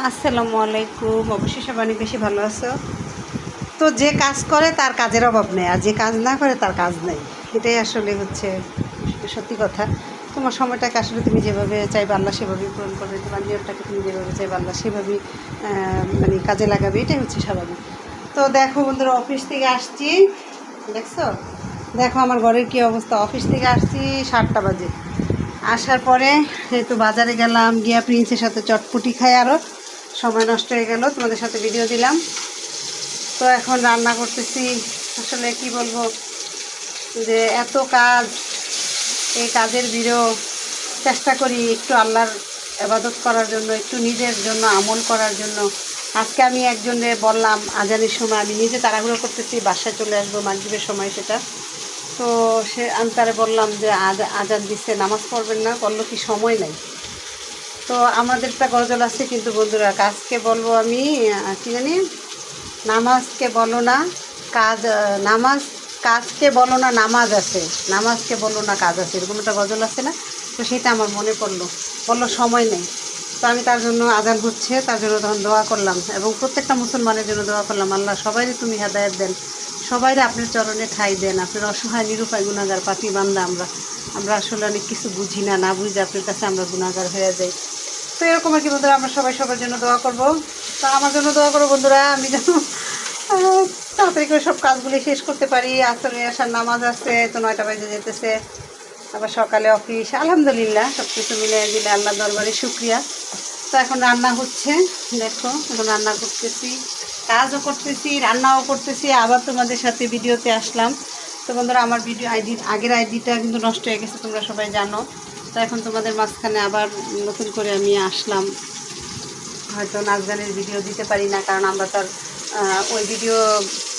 আসসালামু আলাইকুম। অবশ্যই সবাই অনেক বেশি ভালো আছো। তো যে কাজ করে তার কাজের অভাব নেই, আর যে কাজ না করে তার কাজ নেই। এটাই আসলে হচ্ছে সত্যি কথা। তোমার সময়টাকে আসলে তুমি যেভাবে চাইবে আল্লাহ সেভাবেই পূরণ করবে, তোমার নিয়তটাকে তুমি যেভাবে চাইবে আল্লাহ সেভাবেই মানে কাজে লাগাবে, এটাই হচ্ছে স্বাভাবিক। তো দেখো বন্ধুরা, অফিস থেকে আসছি, দেখছো, দেখো আমার ঘরের কী অবস্থা। অফিস থেকে আসছি 7টা বাজে। আসার পরে একটু বাজারে গেলাম, গিয়া প্রিন্সের সাথে চটপটি খাই, আরও সময় নষ্ট হয়ে গেল, তোমাদের সাথে ভিডিও দিলাম। তো এখন রান্না করতেছি। আসলে কি বলবো, যে এত কাজ, এই কাজের ভিড়ও চেষ্টা করি একটু আল্লাহর ইবাদত করার জন্য, একটু নিজের জন্য আমল করার জন্য। আজকে আমি একজনে বললাম আজানের সময়, আমি নিজে তাড়াহুড়ো করতেছি, বাসায় চলে আসবো মাগরিবের সময় সেটা। তো আমি তারে বললাম যে আজান দিচ্ছে, নামাজ পড়বেন না? বললো কি সময় নাই। তো আমাদের একটা গজল আছে কিন্তু বন্ধুরা, কাজকে বলবো আমি কী জানি, নামাজকে বলো না কাজ, নামাজ কাজকে বলো না নামাজ আছে, নামাজকে বলো না কাজ আছে, এরকম একটা গজল আছে না? তো সেটা আমার মনে পড়লো, বললো সময় নেই। তো আমি তার জন্য আজান হচ্ছে, তার জন্য তখন দোয়া করলাম, এবং প্রত্যেকটা মুসলমানের জন্য দোয়া করলাম, আল্লাহ সবাইকে তুমি হেদায়েত দেন, সবাইরে আপনার চরণে ঠাই দেন। আপনার অসহায় নিরুপায় গুনাহগার পাপী বান্দা আমরা আসলে অনেক কিছু বুঝি না, না বুঝে আপনার কাছে আমরা গুনাহগার হয়ে যাই। তো এরকম আর কি বন্ধুরা, আমরা সবাই সবার জন্য দোয়া করব। তো আমার জন্য দোয়া করো বন্ধুরা, আমি যেন তাড়াতাড়ি করে সব কাজগুলি শেষ করতে পারি। আসলে আসার নামাজ আছে, তো 9টা বাজে যেতেছে, আবার সকালে অফিস। আলহামদুলিল্লাহ সব কিছু মিলে দিলে আল্লাহ দরবারে শুক্রিয়া। তো এখন রান্না হচ্ছে, দেখো এখন রান্না করতেছি, কাজও করতেছি, রান্নাও করতেছি, আবার তোমাদের সাথে ভিডিওতে আসলাম। তো বন্ধুরা, আমার ভিডিও আগের আইডিটা কিন্তু নষ্ট হয়ে গেছে, তোমরা সবাই জানো। তো এখন তোমাদের মাঝখানে আবার নতুন করে আমি আসলাম। হয়তো নাচ গানের ভিডিও দিতে পারি না, কারণ আমরা তার ওই ভিডিও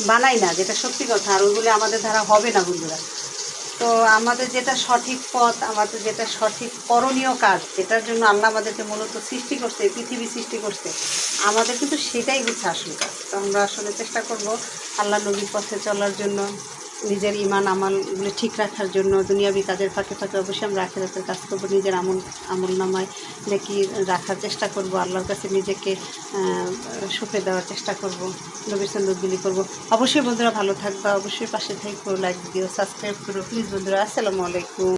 বানাই না, যেটা সত্যি কথা, আর ওইগুলো আমাদের দ্বারা হবে না বন্ধুরা। তো আমাদের যেটা সঠিক পথ, আমাদের যেটা সঠিক করণীয় কাজ, যেটার জন্য আল্লাহ আমাদেরকে মূলত সৃষ্টি করছে, পৃথিবী সৃষ্টি করছে, আমাদের কিন্তু সেটাই হচ্ছে আসল কাজ। তো আমরা আসলে চেষ্টা করব আল্লাহ নবীর পথে চলার জন্য, নিজের ইমান আমলগুলো ঠিক রাখার জন্য। দুনিয়াবি কাজের ফাঁকে ফাঁকে অবশ্যই আমরা আখিরাতের কাজ করবো, নিজের আমল নামায় নেকি রাখার চেষ্টা করব, আল্লাহর কাছে নিজেকে সঁপে দেওয়ার চেষ্টা করব, নবীর সুন্নতগুলি করব। অবশ্যই বন্ধুরা ভালো থাকবা, অবশ্যই পাশে থেকো, লাইক দিও, সাবস্ক্রাইব করো প্লিজ বন্ধুরা। আসসালামু আলাইকুম।